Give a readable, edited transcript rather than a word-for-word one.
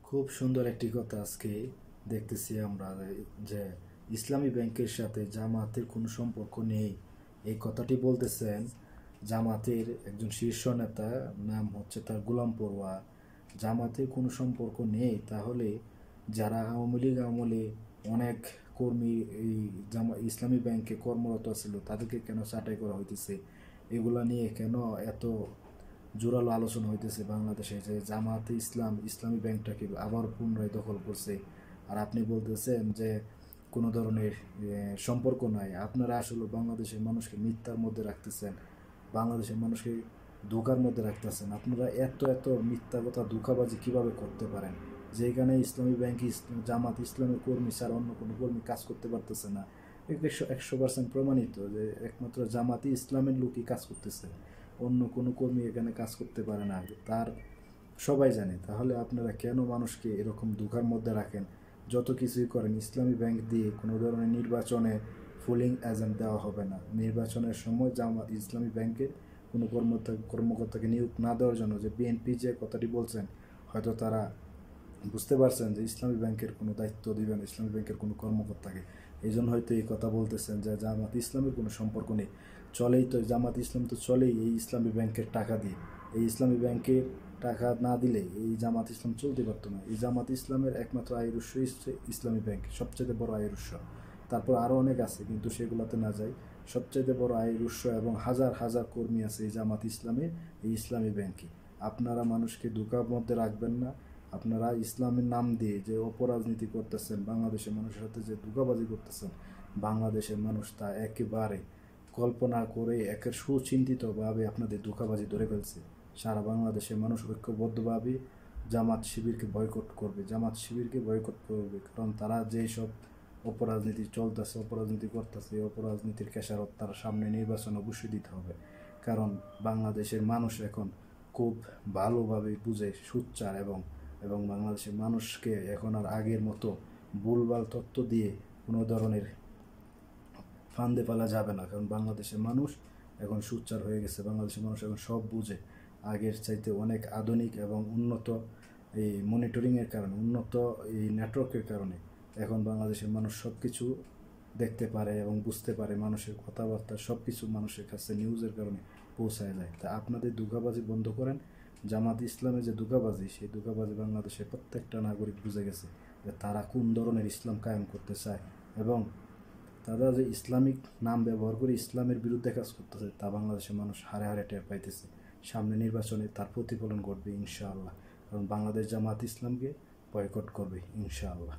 খুব সুন্দর একটি কথা আজকে দেখতেছি আমরা যে ইসলামী ব্যাংকের সাথে জামাতের কোনো সম্পর্ক নেই। এই কথাটি বলতেছেন জামাতের একজন শীর্ষ নেতা, নাম হচ্ছে তার গোলাম পড়ুয়া। জামাতের কোনো সম্পর্ক নেই, তাহলে যারা আওয়ামী লীগ আমলে অনেক কর্মী এই ইসলামী ব্যাংকে কর্মরত ছিল তাদেরকে কেন ছাঁটাই করা হইতেছে? এগুলা নিয়ে কেন এত জোরালো আলোচনা হইতেছে বাংলাদেশে যে জামাতে ইসলামী ব্যাংকটাকে আবার পুনরায় দখল করছে? আর আপনি বলতেছেন যে কোনো ধরনের সম্পর্ক নাই। আপনারা আসলে বাংলাদেশের মানুষকে মিথ্যার মধ্যে রাখতেছেন, বাংলাদেশের মানুষকে ধোঁকার মধ্যে রাখতেছেন। আপনারা এত এত মিথ্যা কথা ধোঁকাবাজি কিভাবে করতে পারেন? যেখানে ইসলামী ব্যাংক জামাত ইসলামের কর্মী ছাড়া অন্য কোনো কর্মী কাজ করতে পারতেছে না। 100% প্রমাণিত যে একমাত্র জামাতি ইসলামের লোকই কাজ করতেছে, অন্য কোনো কর্মী এখানে কাজ করতে পারে না, তার সবাই জানে। তাহলে আপনারা কেন মানুষকে এরকম ধোঁকার মধ্যে রাখেন? যত কিছুই করেন, ইসলামী ব্যাংক দিয়ে কোনো ধরনের নির্বাচনে ফুলিং এজেন্ট দেওয়া হবে না। নির্বাচনের সময় ইসলামী ব্যাংকের কোনো কর্মকর্তাকে নিয়োগ না দেওয়ার জন্য যে বিএনপি যে কথাটি বলছেন, হয়তো তারা বুঝতে পারছেন যে ইসলামী ব্যাংকের কোনো দায়িত্ব দিবেন ইসলামী ব্যাংকের কোনো কর্মকর্তাকে। এই জন্য হয়তো এই কথা বলতেছেন যে জামাত ইসলামের কোনো সম্পর্ক নেই। চলেই তো জামাত ইসলাম তো চলেই এই ইসলামী ব্যাংকের টাকা দিয়ে। এই ইসলামী ব্যাংকের টাকা না দিলে এই জামাত ইসলাম চলতে পারতো না। এই জামাত ইসলামের একমাত্র আয়ের উৎস হচ্ছে ইসলামী ব্যাংক, সবচেয়ে বড় আয়ের উৎস। তারপর আরও অনেক আছে, কিন্তু সেগুলোতে না যাই। সবচেয়ে বড় আয়ের উৎস এবং হাজার হাজার কর্মী আছে এই জামাত ইসলামের, এই ইসলামী ব্যাংকে। আপনারা মানুষকে ধোঁকার মধ্যে রাখবেন না। আপনারা ইসলামের নাম দিয়ে যে অপরাজনীতি করতেছেন, বাংলাদেশের মানুষের সাথে যে ধোঁকাবাজি করতেছেন, বাংলাদেশের মানুষ তা একেবারে কল্পনা করে একের সুচিন্তিতভাবে আপনাদের ধোঁকাবাজি ধরে ফেলছে। সারা বাংলাদেশের মানুষ ঐক্যবদ্ধভাবে জামাত শিবিরকে বয়কট করবে, জামাত শিবিরকে বয়কট করবে। কারণ তারা যেই সব অপরাজনীতি চলতেছে, অপরাজনীতি করতেছে, এই অপরাজনীতির খেসারত তার সামনে নির্বাচন অবশ্যই দিতে হবে। কারণ বাংলাদেশের মানুষ এখন খুব ভালোভাবে বুঝে সুচ্চার, এবং বাংলাদেশের মানুষকে এখন আর আগের মতো ভুলভাল তথ্য দিয়ে কোনো ধরনের ফান্দে ফেলা যাবে না। কারণ বাংলাদেশের মানুষ এখন সুচ্চার হয়ে গেছে, বাংলাদেশের মানুষ এখন সব বুঝে। আগের চাইতে অনেক আধুনিক এবং উন্নত এই মনিটরিংয়ের কারণে, উন্নত এই নেটওয়ার্কের কারণে এখন বাংলাদেশের মানুষ সব কিছু দেখতে পারে এবং বুঝতে পারে। মানুষের কথাবার্তা সব কিছু মানুষের কাছে নিউজের কারণে পৌঁছায় যায়। তা আপনাদের ধোঁকাবাজি বন্ধ করেন। জামাত ইসলামে যে ধোঁকাবাজি, সেই ধোঁকাবাজি বাংলাদেশের প্রত্যেকটা নাগরিক বুঝে গেছে যে তারা কোন ধরনের ইসলাম কায়েম করতে চায়, এবং তারা যে ইসলামিক নাম ব্যবহার করে ইসলামের বিরুদ্ধে কাজ করতেছে তা বাংলাদেশের মানুষ হারে হারে টের পাইতেছে। সামনে নির্বাচনে তার প্রতিফলন ঘটবে ইনশাআল্লাহ। কারণ বাংলাদেশ জামাত ইসলামকে বয়কট করবে ইনশাআল্লাহ।